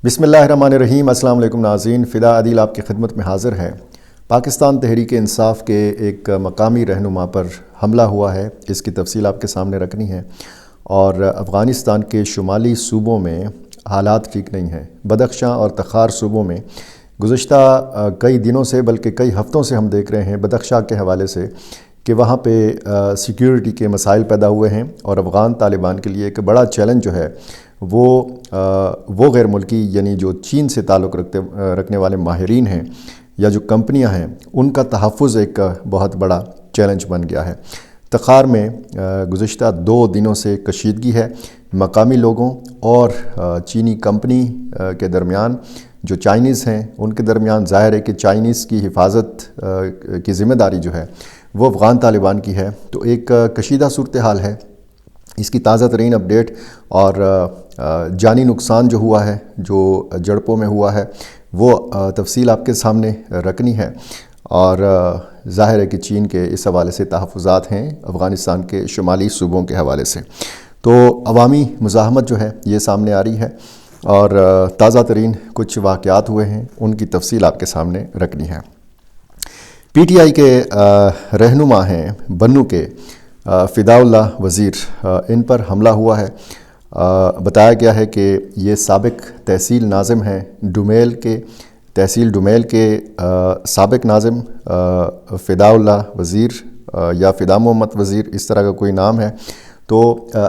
بسم اللہ الرحمن الرحیم۔ السلام علیکم ناظرین، فدا عدیل آپ کی خدمت میں حاضر ہے۔ پاکستان تحریک انصاف کے ایک مقامی رہنما پر حملہ ہوا ہے، اس کی تفصیل آپ کے سامنے رکھنی ہے۔ اور افغانستان کے شمالی صوبوں میں حالات ٹھیک نہیں ہیں۔ بدخشاں اور تخار صوبوں میں گزشتہ کئی دنوں سے بلکہ کئی ہفتوں سے ہم دیکھ رہے ہیں بدخشاں کے حوالے سے کہ وہاں پہ سیکیورٹی کے مسائل پیدا ہوئے ہیں، اور افغان طالبان کے لیے ایک بڑا چیلنج جو ہے وہ غیر ملکی یعنی جو چین سے تعلق رکھنے والے ماہرین ہیں یا جو کمپنیاں ہیں ان کا تحفظ ایک بہت بڑا چیلنج بن گیا ہے۔ تخار میں گزشتہ 2 دنوں سے کشیدگی ہے۔ مقامی لوگوں اور چینی کمپنی کے درمیان، جو چائنیز ہیں ان کے درمیان ظاہر ہے کہ چائنیز کی حفاظت کی ذمہ داری جو ہے وہ افغان طالبان کی ہے، تو ایک کشیدہ صورتحال ہے۔ اس کی تازہ ترین اپڈیٹ اور جانی نقصان جو ہوا ہے، جو جڑپوں میں ہوا ہے، وہ تفصیل آپ کے سامنے رکھنی ہے۔ اور ظاہر ہے کہ چین کے اس حوالے سے تحفظات ہیں افغانستان کے شمالی صوبوں کے حوالے سے، تو عوامی مزاحمت جو ہے یہ سامنے آ رہی ہے، اور تازہ ترین کچھ واقعات ہوئے ہیں ان کی تفصیل آپ کے سامنے رکھنی ہے۔ پی ٹی آئی کے رہنما ہیں بنوں کے فداء اللہ وزیر، ان پر حملہ ہوا ہے۔ بتایا گیا ہے کہ یہ سابق تحصیل ناظم ہیں تحصیل ڈومیل کے سابق ناظم فداء اللہ وزیر یا فدا محمد وزیر، اس طرح کا کوئی نام ہے، تو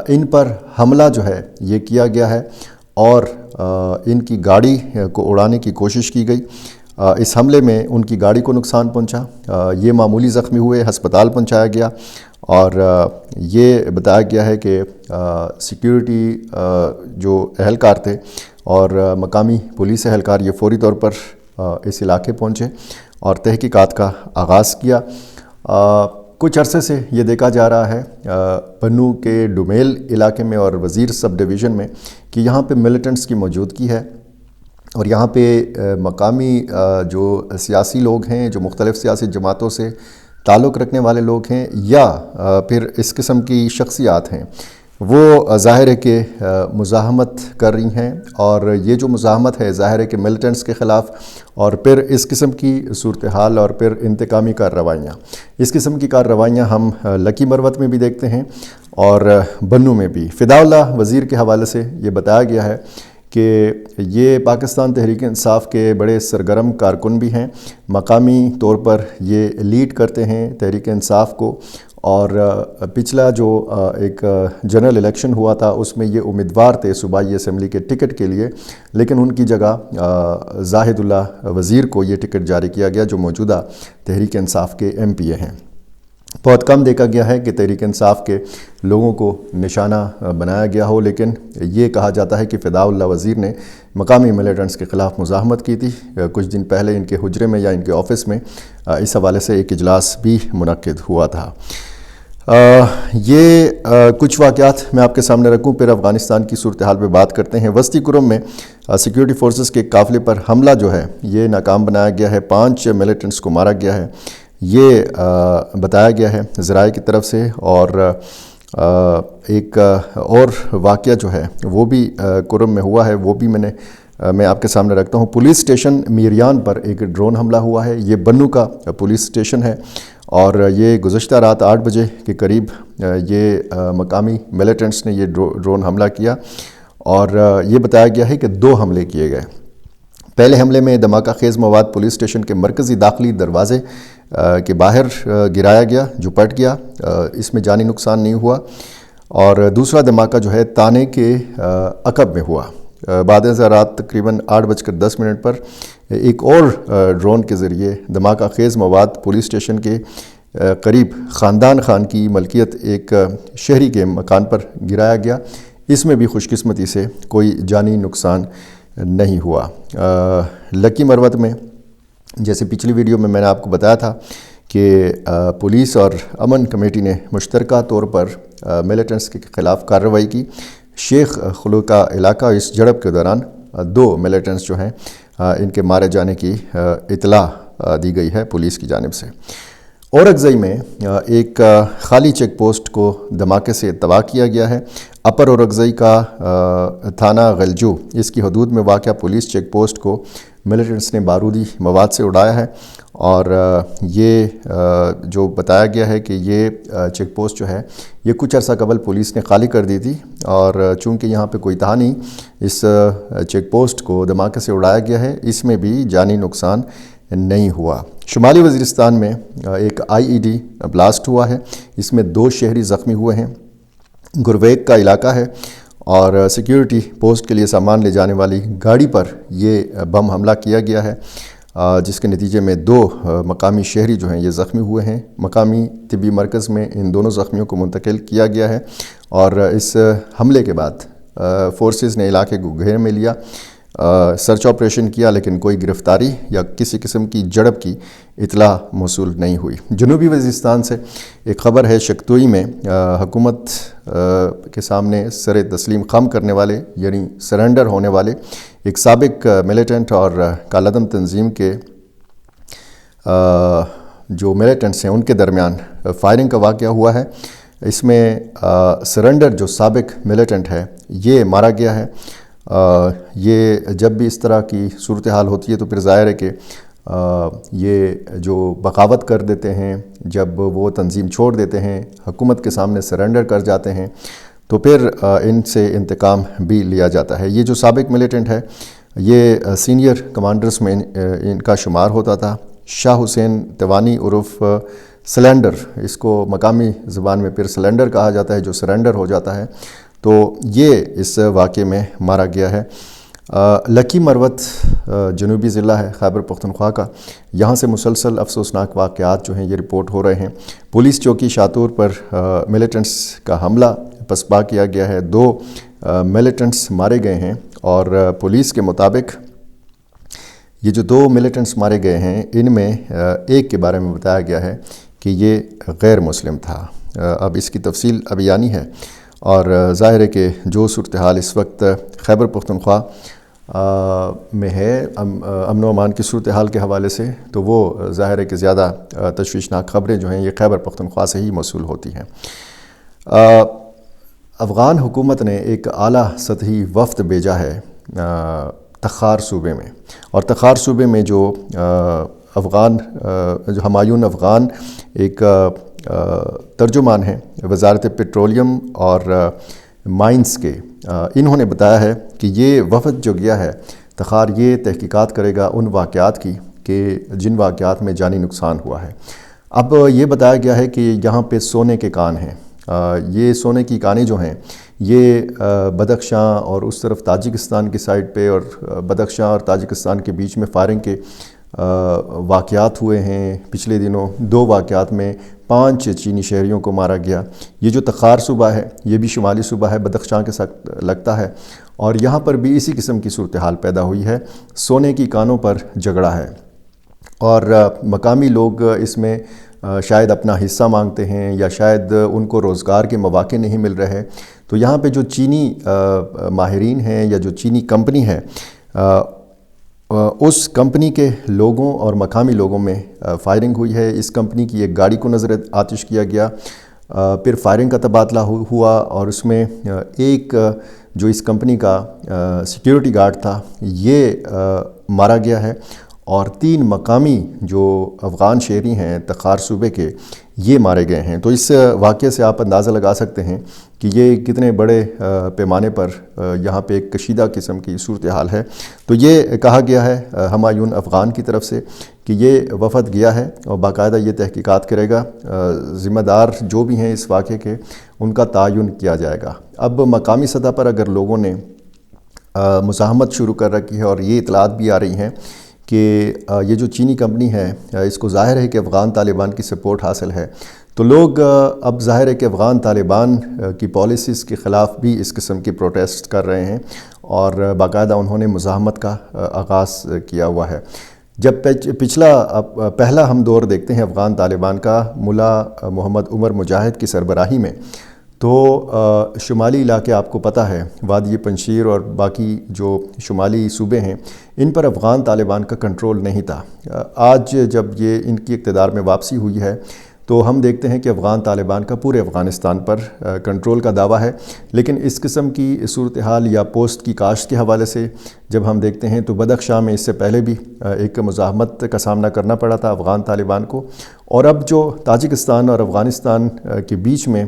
ان پر حملہ جو ہے یہ کیا گیا ہے اور ان کی گاڑی کو اڑانے کی کوشش کی گئی۔ اس حملے میں ان کی گاڑی کو نقصان پہنچا، یہ معمولی زخمی ہوئے، ہسپتال پہنچایا گیا، اور یہ بتایا گیا ہے کہ سیکیورٹی جو اہلکار تھے اور مقامی پولیس اہلکار یہ فوری طور پر اس علاقے پہنچے اور تحقیقات کا آغاز کیا۔ کچھ عرصے سے یہ دیکھا جا رہا ہے بنوں کے ڈومیل علاقے میں اور وزیر سب ڈویژن میں کہ یہاں پہ ملیٹنٹس کی موجودگی ہے، اور یہاں پہ مقامی جو سیاسی لوگ ہیں، جو مختلف سیاسی جماعتوں سے تعلق رکھنے والے لوگ ہیں یا پھر اس قسم کی شخصیات ہیں، وہ ظاہر ہے کہ مزاحمت کر رہی ہیں، اور یہ جو مزاحمت ہے ظاہر ہے کہ ملیٹنٹس کے خلاف، اور پھر اس قسم کی صورتحال اور پھر انتقامی کارروائیاں، اس قسم کی کارروائیاں ہم لکی مروت میں بھی دیکھتے ہیں اور بنوں میں بھی۔ فداء اللہ وزیر کے حوالے سے یہ بتایا گیا ہے کہ یہ پاکستان تحریک انصاف کے بڑے سرگرم کارکن بھی ہیں، مقامی طور پر یہ لیڈ کرتے ہیں تحریک انصاف کو، اور پچھلا جو ایک جنرل الیکشن ہوا تھا اس میں یہ امیدوار تھے صوبائی اسمبلی کے ٹکٹ کے لیے، لیکن ان کی جگہ زاہد اللہ وزیر کو یہ ٹکٹ جاری کیا گیا جو موجودہ تحریک انصاف کے ایم پی اے ہیں۔ بہت کم دیکھا گیا ہے کہ تحریک انصاف کے لوگوں کو نشانہ بنایا گیا ہو، لیکن یہ کہا جاتا ہے کہ فداء اللہ وزیر نے مقامی ملیٹنٹس کے خلاف مزاحمت کی تھی۔ کچھ دن پہلے ان کے حجرے میں یا ان کے آفس میں اس حوالے سے ایک اجلاس بھی منعقد ہوا تھا۔ یہ کچھ واقعات میں آپ کے سامنے رکھوں، پھر افغانستان کی صورتحال پہ بات کرتے ہیں۔ وسطی کرم میں سیکیورٹی فورسز کے قافلے پر حملہ جو ہے یہ ناکام بنایا گیا ہے، 5 ملیٹنٹس کو مارا گیا ہے، یہ بتایا گیا ہے ذرائع کی طرف سے۔ اور ایک اور واقعہ جو ہے وہ بھی کرم میں ہوا ہے، وہ بھی میں آپ کے سامنے رکھتا ہوں۔ پولیس اسٹیشن میریان پر ایک ڈرون حملہ ہوا ہے، یہ بنوں کا پولیس اسٹیشن ہے، اور یہ گزشتہ رات 8 بجے کے قریب یہ مقامی ملیٹنٹس نے یہ ڈرون حملہ کیا، اور یہ بتایا گیا ہے کہ 2 حملے کیے گئے۔ پہلے حملے میں دھماکہ خیز مواد پولیس اسٹیشن کے مرکزی داخلی دروازے کے باہر گرایا گیا جو پھٹ گیا، اس میں جانی نقصان نہیں ہوا، اور دوسرا دھماکہ جو ہے تانے کے عقب میں ہوا۔ بعد ازاں رات تقریباً 8:10 پر ایک اور ڈرون کے ذریعے دھماکہ خیز مواد پولیس اسٹیشن کے قریب خاندان خان کی ملکیت ایک شہری کے مکان پر گرایا گیا، اس میں بھی خوش قسمتی سے کوئی جانی نقصان نہیں ہوا۔ لکی مروت میں جیسے پچھلی ویڈیو میں نے آپ کو بتایا تھا کہ پولیس اور امن کمیٹی نے مشترکہ طور پر ملیٹنٹس کے خلاف کارروائی کی۔ شیخ خلوقہ علاقہ اس جھڑپ کے دوران 2 ملیٹنٹس جو ہیں ان کے مارے جانے کی اطلاع دی گئی ہے پولیس کی جانب سے۔ اورکزئی میں ایک خالی چیک پوسٹ کو دھماکے سے تباہ کیا گیا ہے۔ اپر اورکزئی کا تھانہ غلجو، اس کی حدود میں واقع پولیس چیک پوسٹ کو ملیٹنٹس نے بارودی مواد سے اڑایا ہے، اور یہ جو بتایا گیا ہے کہ یہ چیک پوسٹ جو ہے یہ کچھ عرصہ قبل پولیس نے خالی کر دی تھی، اور چونکہ یہاں پہ کوئی تھا نہیں، اس چیک پوسٹ کو دھماکے سے اڑایا گیا ہے۔ اس میں بھی جانی نقصان نہیں ہوا۔ شمالی وزیرستان میں ایک IED بلاسٹ ہوا ہے، اس میں 2 شہری زخمی ہوئے ہیں۔ گرویک کا علاقہ ہے، اور سیکیورٹی پوسٹ کے لیے سامان لے جانے والی گاڑی پر یہ بم حملہ کیا گیا ہے، جس کے نتیجے میں 2 مقامی شہری جو ہیں یہ زخمی ہوئے ہیں۔ مقامی طبی مرکز میں ان دونوں زخمیوں کو منتقل کیا گیا ہے، اور اس حملے کے بعد فورسز نے علاقے کو گھیر میں لیا، سرچ آپریشن کیا، لیکن کوئی گرفتاری یا کسی قسم کی جھڑپ کی اطلاع موصول نہیں ہوئی۔ جنوبی وزیرستان سے ایک خبر ہے، شکتوئی میں حکومت کے سامنے سر تسلیم خم کرنے والے، یعنی سرنڈر ہونے والے ایک سابق ملیٹنٹ اور کالعدم تنظیم کے جو ملیٹنٹس ہیں ان کے درمیان فائرنگ کا واقعہ ہوا ہے۔ اس میں سرنڈر جو سابق ملیٹنٹ ہے یہ مارا گیا ہے۔ یہ جب بھی اس طرح کی صورتحال ہوتی ہے تو پھر ظاہر ہے کہ یہ جو بغاوت کر دیتے ہیں، جب وہ تنظیم چھوڑ دیتے ہیں، حکومت کے سامنے سرنڈر کر جاتے ہیں، تو پھر ان سے انتقام بھی لیا جاتا ہے۔ یہ جو سابق ملیٹنٹ ہے یہ سینئر کمانڈرز میں ان کا شمار ہوتا تھا۔ شاہ حسین تیوانی عرف سلینڈر، اس کو مقامی زبان میں پھر سلینڈر کہا جاتا ہے، جو سرنڈر ہو جاتا ہے، تو یہ اس واقعے میں مارا گیا ہے۔ لکی مروت جنوبی ضلع ہے خیبر پختونخوا کا، یہاں سے مسلسل افسوسناک واقعات جو ہیں یہ رپورٹ ہو رہے ہیں۔ پولیس چوکی شاطور پر ملیٹنٹس کا حملہ پسپا کیا گیا ہے، 2 ملیٹنٹس مارے گئے ہیں، اور پولیس کے مطابق یہ جو 2 ملیٹنٹس مارے گئے ہیں ان میں ایک کے بارے میں بتایا گیا ہے کہ یہ غیر مسلم تھا۔ اب اس کی تفصیل ابھی آنی ہے، اور ظاہر ہے کہ جو صورتحال اس وقت خیبر پختونخوا میں ہے امن و امان کی صورتحال کے حوالے سے، تو وہ ظاہر ہے کہ زیادہ تشویشناک خبریں جو ہیں یہ خیبر پختونخوا سے ہی موصول ہوتی ہیں۔ افغان حکومت نے ایک اعلیٰ سطحی وفد بھیجا ہے تخار صوبے میں، اور تخار صوبے میں جو ہمایون افغان ایک ترجمان ہیں وزارت پیٹرولیم اور مائنز کے، انہوں نے بتایا ہے کہ یہ وفد جو گیا ہے تخار یہ تحقیقات کرے گا ان واقعات کی کہ جن واقعات میں جانی نقصان ہوا ہے۔ اب یہ بتایا گیا ہے کہ یہاں پہ سونے کے کان ہیں، یہ سونے کی کانیں جو ہیں یہ بدخشاں اور اس طرف تاجکستان کی سائڈ پہ، اور بدخشاں اور تاجکستان کے بیچ میں فائرنگ کے واقعات ہوئے ہیں۔ پچھلے دنوں 2 واقعات میں 5 چینی شہریوں کو مارا گیا۔ یہ جو تخار صوبہ ہے یہ بھی شمالی صوبہ ہے، بدخشاں کے ساتھ لگتا ہے، اور یہاں پر بھی اسی قسم کی صورتحال پیدا ہوئی ہے، سونے کی کانوں پر جھگڑا ہے، اور مقامی لوگ اس میں شاید اپنا حصہ مانگتے ہیں، یا شاید ان کو روزگار کے مواقع نہیں مل رہے۔ تو یہاں پہ جو چینی ماہرین ہیں یا جو چینی کمپنی ہے، اس کمپنی کے لوگوں اور مقامی لوگوں میں فائرنگ ہوئی ہے۔ اس کمپنی کی ایک گاڑی کو نظر آتش کیا گیا، پھر فائرنگ کا تبادلہ ہوا، اور اس میں ایک جو اس کمپنی کا سیکیورٹی گارڈ تھا یہ مارا گیا ہے، اور 3 مقامی جو افغان شہری ہیں تخار صوبے کے یہ مارے گئے ہیں۔ تو اس واقعے سے آپ اندازہ لگا سکتے ہیں کہ یہ کتنے بڑے پیمانے پر یہاں پہ ایک کشیدہ قسم کی صورتحال ہے۔ تو یہ کہا گیا ہے ہمایون افغان کی طرف سے کہ یہ وفد گیا ہے اور باقاعدہ یہ تحقیقات کرے گا، ذمہ دار جو بھی ہیں اس واقعے کے ان کا تعین کیا جائے گا۔ اب مقامی سطح پر اگر لوگوں نے مزاحمت شروع کر رکھی ہے، اور یہ اطلاعات بھی آ رہی ہیں کہ یہ جو چینی کمپنی ہے اس کو ظاہر ہے کہ افغان طالبان کی سپورٹ حاصل ہے، تو لوگ اب ظاہر ہے کہ افغان طالبان کی پالیسیز کے خلاف بھی اس قسم کی پروٹیسٹ کر رہے ہیں، اور باقاعدہ انہوں نے مزاحمت کا آغاز کیا ہوا ہے۔ جب پہلا ہم دور دیکھتے ہیں افغان طالبان کا ملا محمد عمر مجاہد کی سربراہی میں، تو شمالی علاقے آپ کو پتہ ہے، وادی پنجشیر اور باقی جو شمالی صوبے ہیں، ان پر افغان طالبان کا کنٹرول نہیں تھا۔ آج جب یہ ان کی اقتدار میں واپسی ہوئی ہے تو ہم دیکھتے ہیں کہ افغان طالبان کا پورے افغانستان پر کنٹرول کا دعویٰ ہے، لیکن اس قسم کی صورتحال یا پوسٹ کی کاشت کے حوالے سے جب ہم دیکھتے ہیں تو بدخشاں میں اس سے پہلے بھی ایک مزاحمت کا سامنا کرنا پڑا تھا افغان طالبان کو، اور اب جو تاجکستان اور افغانستان کے بیچ میں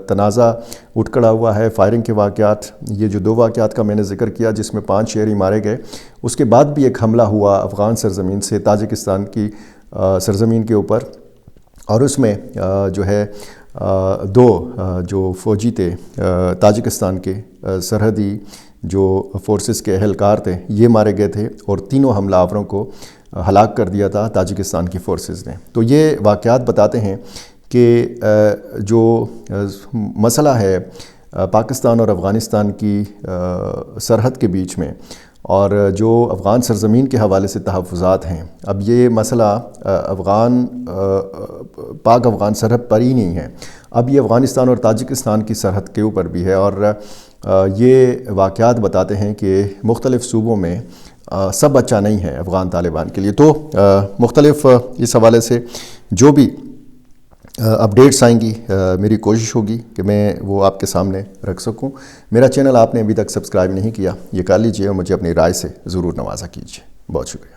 تنازع اٹھ کھڑا ہوا ہے، فائرنگ کے واقعات، یہ جو 2 واقعات کا میں نے ذکر کیا جس میں 5 شہری مارے گئے، اس کے بعد بھی ایک حملہ ہوا افغان سرزمین سے تاجکستان کی سرزمین کے اوپر، اور اس میں جو ہے 2 جو فوجی تھے تاجکستان کے سرحدی جو فورسز کے اہلکار تھے یہ مارے گئے تھے، اور تینوں حملہ آوروں کو ہلاک کر دیا تھا تاجکستان کی فورسز نے۔ تو یہ واقعات بتاتے ہیں کہ جو مسئلہ ہے پاکستان اور افغانستان کی سرحد کے بیچ میں، اور جو افغان سرزمین کے حوالے سے تحفظات ہیں، اب یہ مسئلہ پاک افغان سرحد پر ہی نہیں ہے، اب یہ افغانستان اور تاجکستان کی سرحد کے اوپر بھی ہے، اور یہ واقعات بتاتے ہیں کہ مختلف صوبوں میں سب اچھا نہیں ہے افغان طالبان کے لیے۔ تو مختلف اس حوالے سے جو بھی اپڈیٹس آئیں گی میری کوشش ہوگی کہ میں وہ آپ کے سامنے رکھ سکوں۔ میرا چینل آپ نے ابھی تک سبسکرائب نہیں کیا، یہ کر لیجئے اور مجھے اپنی رائے سے ضرور نوازا کیجئے۔ بہت شکریہ۔